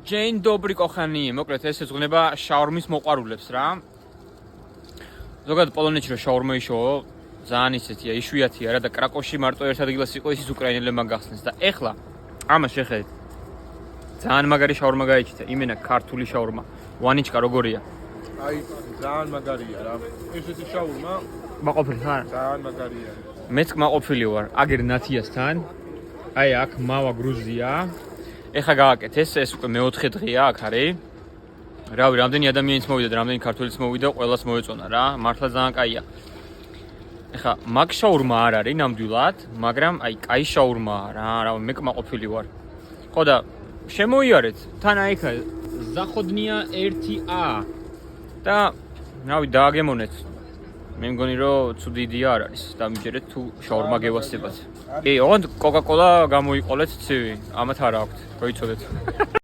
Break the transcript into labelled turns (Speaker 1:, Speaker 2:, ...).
Speaker 1: Jane Dobry კოხანიე, მოკლედ ეს ეძღვნება შაურმის მოყვარულებს რა. ზოგადად პოლონეთში რომ შაურმა იშოვო, ძალიან ისეთია, იშვიათია რა და კრაკოვში მარტო ერთ ადგილას იყო ისიც უკრაინელებმა გახსნეს და ეხლა ამას შეხედეთ. ძალიან მაგარი შაურმა გაიჩიტა, იმენა ქართული შაურმა. ვანიჩკა როგორია?
Speaker 2: აი, ძალიან მაგარია რა. ესეთი შაურმა
Speaker 1: მაყოფილი ხარ?
Speaker 2: ძალიან მაგარია.
Speaker 1: მეც კმაყოფილი ვარ, აგერ ნათიასთან. აი აქ მავა გრუზია. ეხლა გავაკეთ ეს უკვე მეოთხე დღეა აქ არის. რავი, რამდენი ადამიანიც მოვიდა და რამდენი ქართველიც მოვიდა, ყველას მოეწონა რა. მართლა ძალიან კაია. ეხლა მაგ შაურმა არ არის ნამდვილად, მაგრამ აი კაი შაურმაა რა, რავი, მე კმაყოფილი ვარ. ხო და შემოიარეთ, თან აი ხა ზახოდნია 1A და რავი, დააგემონეთ. მე მგონი რომ ცუდი იდეა არ არის. დამიჯერეთ თუ შაურმა გევასებათ. კი, ოღონდ კოკა-კოლა გამოიყოლეთ ცივი. ამათ არ აქვთ, გაიცოდეთ.